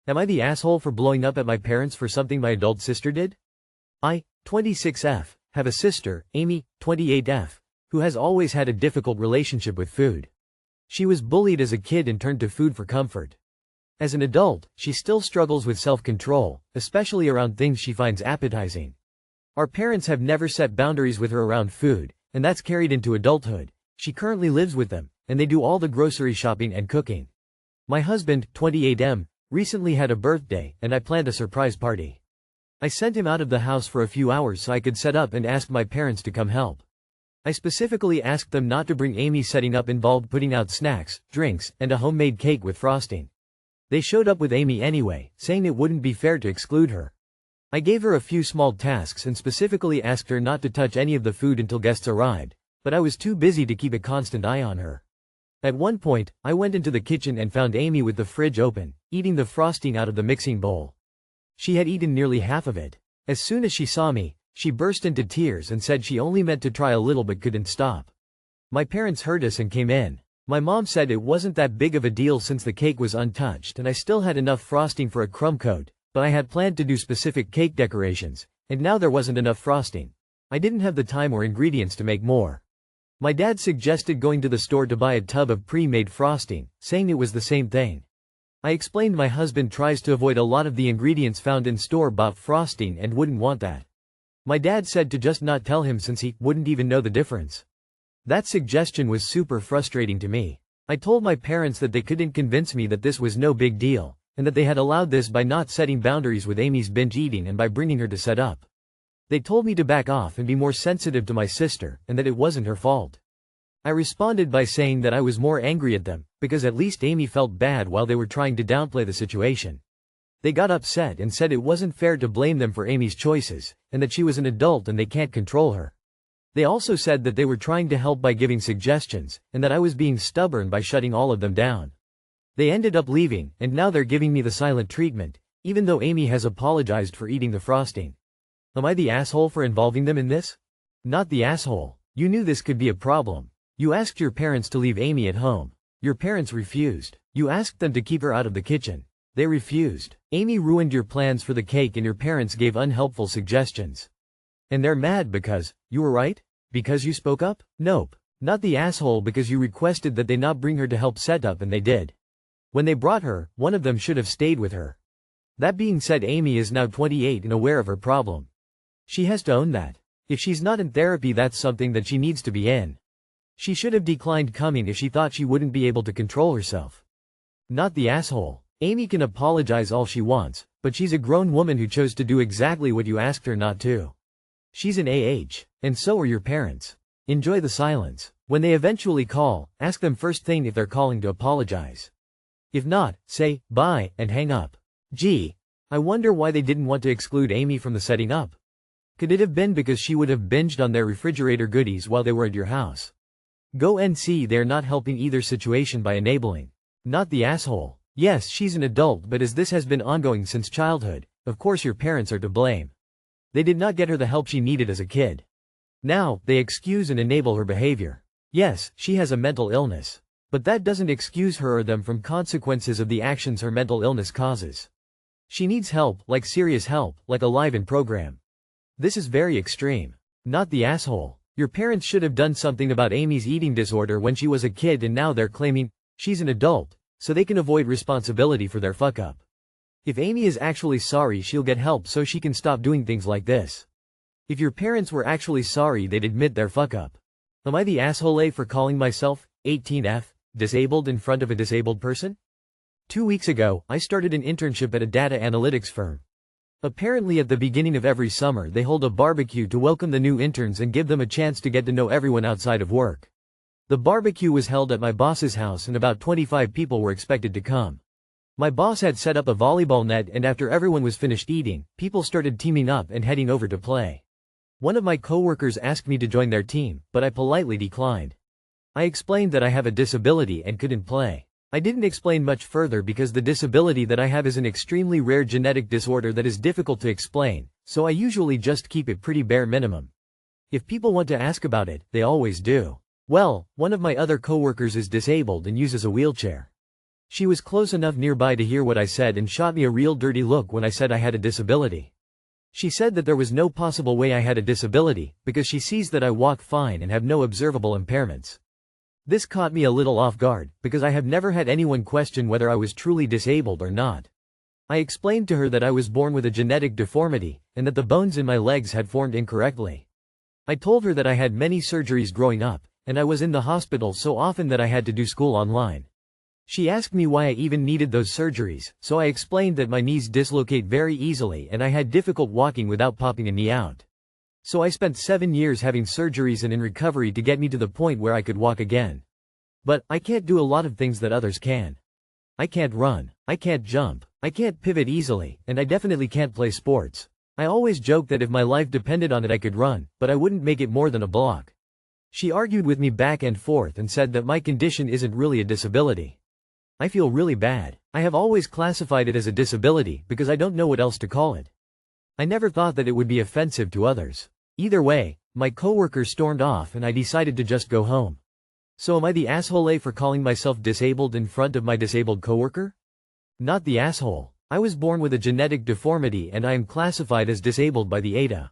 Am I the asshole for blowing up at my parents for something my adult sister did? I, 26F, have a sister, Amy, 28F, who has always had a difficult relationship with food. She was bullied as a kid and turned to food for comfort. As an adult, she still struggles with self-control, especially around things she finds appetizing. Our parents have never set boundaries with her around food, and that's carried into adulthood. She currently lives with them, and they do all the grocery shopping and cooking. My husband, 28M, recently had a birthday, and I planned a surprise party. I sent him out of the house for a few hours so I could set up and ask my parents to come help. I specifically asked them not to bring Amy. Setting up involved putting out snacks, drinks, and a homemade cake with frosting. They showed up with Amy anyway, saying it wouldn't be fair to exclude her. I gave her a few small tasks and specifically asked her not to touch any of the food until guests arrived, but I was too busy to keep a constant eye on her. At one point, I went into the kitchen and found Amy with the fridge open, eating the frosting out of the mixing bowl. She had eaten nearly half of it. As soon as she saw me, she burst into tears and said she only meant to try a little but couldn't stop. My parents heard us and came in. My mom said it wasn't that big of a deal since the cake was untouched and I still had enough frosting for a crumb coat, but I had planned to do specific cake decorations, and now there wasn't enough frosting. I didn't have the time or ingredients to make more. My dad suggested going to the store to buy a tub of pre-made frosting, saying it was the same thing. I explained my husband tries to avoid a lot of the ingredients found in store-bought frosting and wouldn't want that. My dad said to just not tell him since he wouldn't even know the difference. That suggestion was super frustrating to me. I told my parents that they couldn't convince me that this was no big deal, and that they had allowed this by not setting boundaries with Amy's binge eating and by bringing her to set up. They told me to back off and be more sensitive to my sister, and that it wasn't her fault. I responded by saying that I was more angry at them, because at least Amy felt bad while they were trying to downplay the situation. They got upset and said it wasn't fair to blame them for Amy's choices, and that she was an adult and they can't control her. They also said that they were trying to help by giving suggestions, and that I was being stubborn by shutting all of them down. They ended up leaving, and now they're giving me the silent treatment, even though Amy has apologized for eating the frosting. Am I the asshole for involving them in this? Not the asshole. You knew this could be a problem. You asked your parents to leave Amy at home. Your parents refused. You asked them to keep her out of the kitchen. They refused. Amy ruined your plans for the cake and your parents gave unhelpful suggestions. And they're mad because, you were right? Because you spoke up? Nope. Not the asshole because you requested that they not bring her to help set up and they did. When they brought her, one of them should have stayed with her. That being said, Amy is now 28 and aware of her problem. She has to own that. If she's not in therapy, that's something that she needs to be in. She should have declined coming if she thought she wouldn't be able to control herself. Not the asshole. Amy can apologize all she wants, but she's a grown woman who chose to do exactly what you asked her not to. She's an AH, and so are your parents. Enjoy the silence. When they eventually call, ask them first thing if they're calling to apologize. If not, say, bye, and hang up. Gee, I wonder why they didn't want to exclude Amy from the setting up. Could it have been because she would have binged on their refrigerator goodies while they were at your house? Go and see, they're not helping either situation by enabling. Not the asshole. Yes, she's an adult, but as this has been ongoing since childhood, of course your parents are to blame. They did not get her the help she needed as a kid. Now, they excuse and enable her behavior. Yes, she has a mental illness. But that doesn't excuse her or them from consequences of the actions her mental illness causes. She needs help, like serious help, like a live-in program. This is very extreme. Not the asshole. Your parents should have done something about Amy's eating disorder when she was a kid, and now they're claiming she's an adult, so they can avoid responsibility for their fuck-up. If Amy is actually sorry, she'll get help so she can stop doing things like this. If your parents were actually sorry, they'd admit their fuck-up. Am I the asshole for calling myself, 18F, disabled in front of a disabled person? 2 weeks ago, I started an internship at a data analytics firm. Apparently at the beginning of every summer they hold a barbecue to welcome the new interns and give them a chance to get to know everyone outside of work. The barbecue was held at my boss's house and about 25 people were expected to come. My boss had set up a volleyball net, and after everyone was finished eating, people started teaming up and heading over to play. One of my coworkers asked me to join their team, but I politely declined. I explained that I have a disability and couldn't play. I didn't explain much further because the disability that I have is an extremely rare genetic disorder that is difficult to explain, so I usually just keep it pretty bare minimum. If people want to ask about it, they always do. Well, one of my other coworkers is disabled and uses a wheelchair. She was close enough nearby to hear what I said and shot me a real dirty look when I said I had a disability. She said that there was no possible way I had a disability, because she sees that I walk fine and have no observable impairments. This caught me a little off guard, because I have never had anyone question whether I was truly disabled or not. I explained to her that I was born with a genetic deformity, and that the bones in my legs had formed incorrectly. I told her that I had many surgeries growing up, and I was in the hospital so often that I had to do school online. She asked me why I even needed those surgeries, so I explained that my knees dislocate very easily and I had difficult walking without popping a knee out. So I spent 7 years having surgeries and in recovery to get me to the point where I could walk again. But I can't do a lot of things that others can. I can't run, I can't jump, I can't pivot easily, and I definitely can't play sports. I always joke that if my life depended on it I could run, but I wouldn't make it more than a block. She argued with me back and forth and said that my condition isn't really a disability. I feel really bad. I have always classified it as a disability because I don't know what else to call it. I never thought that it would be offensive to others. Either way, my coworker stormed off and I decided to just go home. So am I the asshole for calling myself disabled in front of my disabled coworker? Not the asshole. I was born with a genetic deformity and I am classified as disabled by the ADA.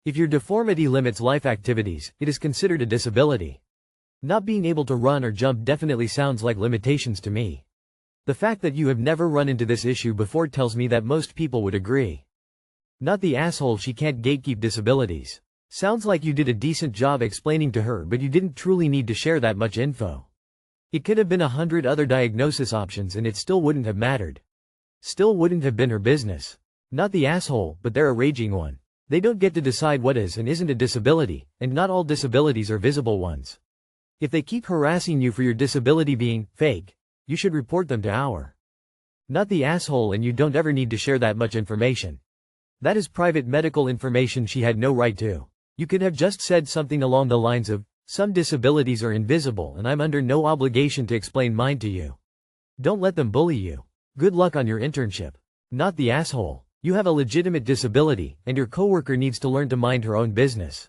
If your deformity limits life activities, it is considered a disability. Not being able to run or jump definitely sounds like limitations to me. The fact that you have never run into this issue before tells me that most people would agree. Not the asshole she can't gatekeep disabilities. Sounds like you did a decent job explaining to her but you didn't truly need to share that much info. It could have been 100 other diagnosis options and it still wouldn't have mattered. Still wouldn't have been her business. Not the asshole, but they're a raging one. They don't get to decide what is and isn't a disability, and not all disabilities are visible ones. If they keep harassing you for your disability being fake, you should report them to our. Not the asshole, and you don't ever need to share that much information. That is private medical information she had no right to. You could have just said something along the lines of, some disabilities are invisible and I'm under no obligation to explain mine to you. Don't let them bully you. Good luck on your internship. Not the asshole. You have a legitimate disability, and your coworker needs to learn to mind her own business.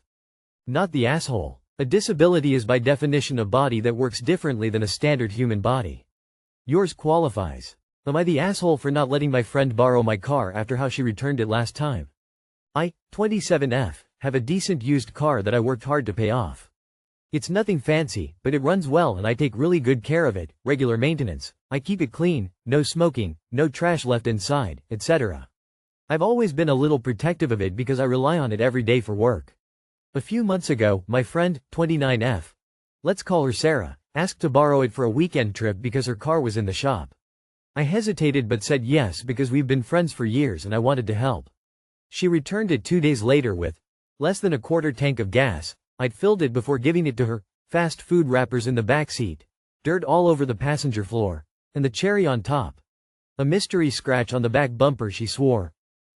Not the asshole. A disability is by definition a body that works differently than a standard human body. Yours qualifies. Am I the asshole for not letting my friend borrow my car after how she returned it last time? I, 27F, have a decent used car that I worked hard to pay off. It's nothing fancy, but it runs well and I take really good care of it, regular maintenance. I keep it clean, no smoking, no trash left inside, etc. I've always been a little protective of it because I rely on it every day for work. A few months ago, my friend, 29F, let's call her Sarah, asked to borrow it for a weekend trip because her car was in the shop. I hesitated but said yes because we've been friends for years and I wanted to help. She returned it 2 days later with less than a quarter tank of gas. I'd filled it before giving it to her, fast food wrappers in the back seat, dirt all over the passenger floor, and the cherry on top. A mystery scratch on the back bumper she swore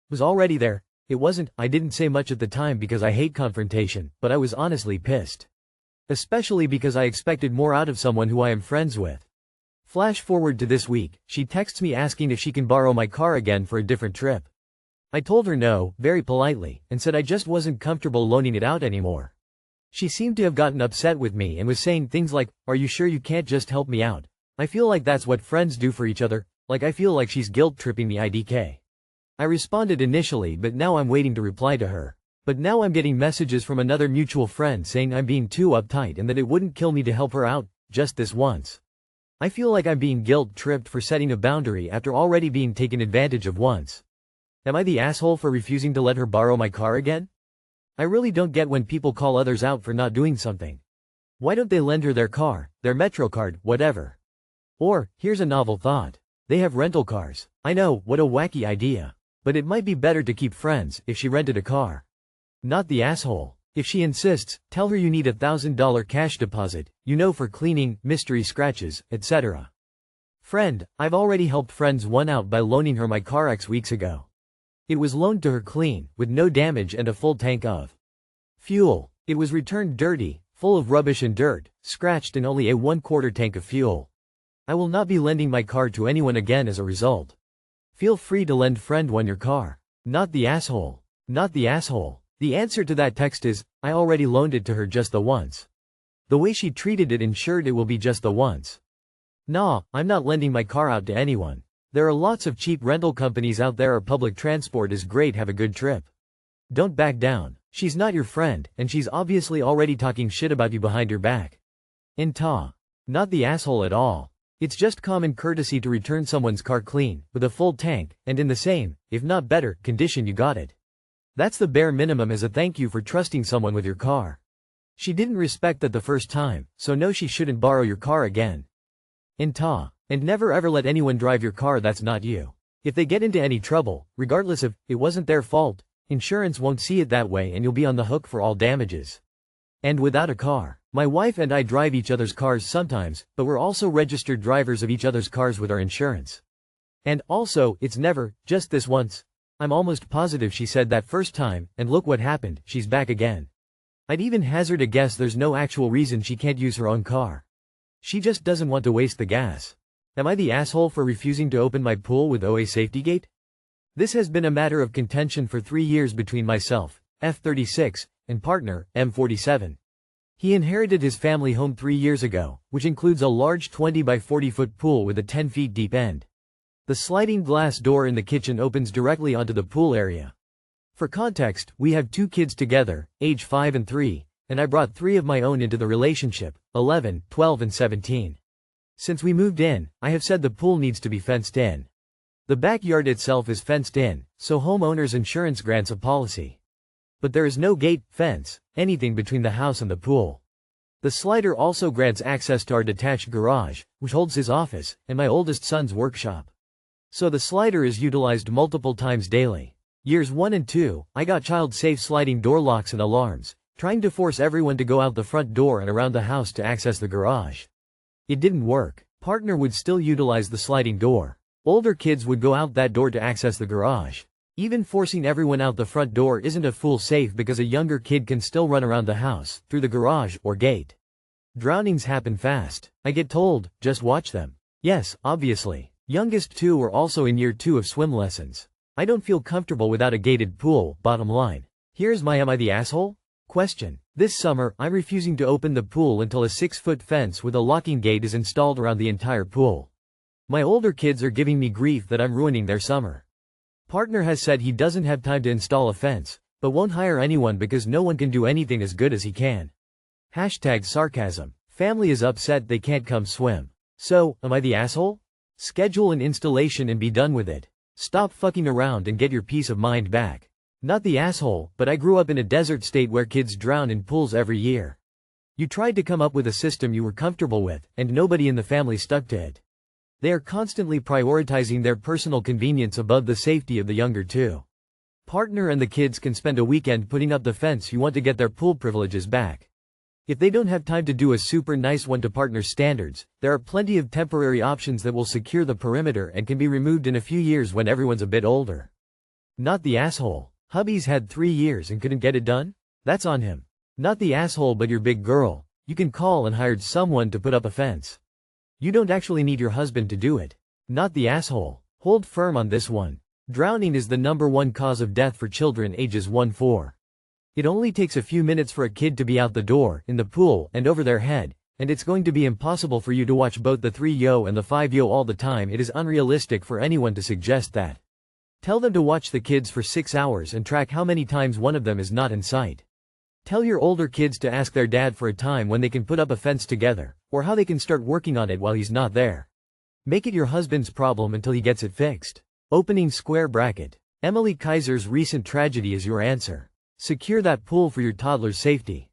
was already there. It wasn't. I didn't say much at the time because I hate confrontation, but I was honestly pissed. Especially because I expected more out of someone who I am friends with. Flash forward to this week, she texts me asking if she can borrow my car again for a different trip. I told her no, very politely, and said I just wasn't comfortable loaning it out anymore. She seemed to have gotten upset with me and was saying things like, "Are you sure you can't just help me out? I feel like that's what friends do for each other, like I feel like she's guilt-tripping me IDK." I responded initially but now I'm waiting to reply to her. But now I'm getting messages from another mutual friend saying I'm being too uptight and that it wouldn't kill me to help her out, just this once. I feel like I'm being guilt-tripped for setting a boundary after already being taken advantage of once. Am I the asshole for refusing to let her borrow my car again? I really don't get when people call others out for not doing something. Why don't they lend her their car, their Metro card, whatever? Or, here's a novel thought. They have rental cars. I know, what a wacky idea. But it might be better to keep friends if she rented a car. Not the asshole. If she insists, tell her you need $1,000 cash deposit, for cleaning, mystery scratches, etc. Friend, I've already helped friends one out by loaning her my car X weeks ago. It was loaned to her clean, with no damage and a full tank of fuel. It was returned dirty, full of rubbish and dirt, scratched and only a 1/4 tank of fuel. I will not be lending my car to anyone again as a result. Feel free to lend friend one your car. Not the asshole. Not the asshole. The answer to that text is, I already loaned it to her just the once. The way she treated it ensured it will be just the once. Nah, I'm not lending my car out to anyone. There are lots of cheap rental companies out there, or public transport is great, have a good trip. Don't back down. She's not your friend, and she's obviously already talking shit about you behind your back. Ta. Not the asshole at all. It's just common courtesy to return someone's car clean, with a full tank, and in the same, if not better, condition you got it. That's the bare minimum as a thank you for trusting someone with your car. She didn't respect that the first time, so no, she shouldn't borrow your car again. Ta. And never ever let anyone drive your car that's not you. If they get into any trouble, regardless of, it wasn't their fault, insurance won't see it that way and you'll be on the hook for all damages. And without a car. My wife and I drive each other's cars sometimes, but we're also registered drivers of each other's cars with our insurance. And also, it's never, just this once. I'm almost positive she said that first time, and look what happened, she's back again. I'd even hazard a guess there's no actual reason she can't use her own car. She just doesn't want to waste the gas. Am I the asshole for refusing to open my pool with OA safety gate? This has been a matter of contention for 3 years between myself, F36, and partner, M47. He inherited his family home 3 years ago, which includes a large 20 by 40 foot pool with a 10 feet deep end. The sliding glass door in the kitchen opens directly onto the pool area. For context, we have 2 kids together, age 5 and 3, and I brought 3 of my own into the relationship, 11, 12 and 17. Since we moved in, I have said the pool needs to be fenced in. The backyard itself is fenced in, so homeowners insurance grants a policy. But there is no gate, fence, anything between the house and the pool. The slider also grants access to our detached garage, which holds his office, and my oldest son's workshop. So the slider is utilized multiple times daily. Years 1 and 2, I got child-safe sliding door locks and alarms, trying to force everyone to go out the front door and around the house to access the garage. It didn't work. Partner would still utilize the sliding door. Older kids would go out that door to access the garage. Even forcing everyone out the front door isn't a full safe because a younger kid can still run around the house, through the garage or gate. Drownings happen fast. I get told, just watch them. Yes, obviously. Youngest 2 are also in year 2 of swim lessons. I don't feel comfortable without a gated pool, bottom line. Here's my am I the asshole? Question. This summer, I'm refusing to open the pool until a 6-foot fence with a locking gate is installed around the entire pool. My older kids are giving me grief that I'm ruining their summer. Partner has said he doesn't have time to install a fence, but won't hire anyone because no one can do anything as good as he can. #sarcasm. Family is upset they can't come swim. So, am I the asshole? Schedule an installation and be done with it. Stop fucking around and get your peace of mind back. Not the asshole, but I grew up in a desert state where kids drown in pools every year. You tried to come up with a system you were comfortable with, and nobody in the family stuck to it. They are constantly prioritizing their personal convenience above the safety of the younger 2. Partner and the kids can spend a weekend putting up the fence you want to get their pool privileges back. If they don't have time to do a super nice one to partner standards, there are plenty of temporary options that will secure the perimeter and can be removed in a few years when everyone's a bit older. Not the asshole. Hubby's had 3 years and couldn't get it done? That's on him. Not the asshole, but your big girl. You can call and hired someone to put up a fence. You don't actually need your husband to do it. Not the asshole. Hold firm on this one. Drowning is the #1 cause of death for children ages 1-4. It only takes a few minutes for a kid to be out the door, in the pool, and over their head, and it's going to be impossible for you to watch both the 3-yo and the 5-yo all the time. It is unrealistic for anyone to suggest that. Tell them to watch the kids for 6 hours and track how many times one of them is not in sight. Tell your older kids to ask their dad for a time when they can put up a fence together, or how they can start working on it while he's not there. Make it your husband's problem until he gets it fixed. Opening square bracket. Emily Kaiser's recent tragedy is your answer. Secure that pool for your toddler's safety.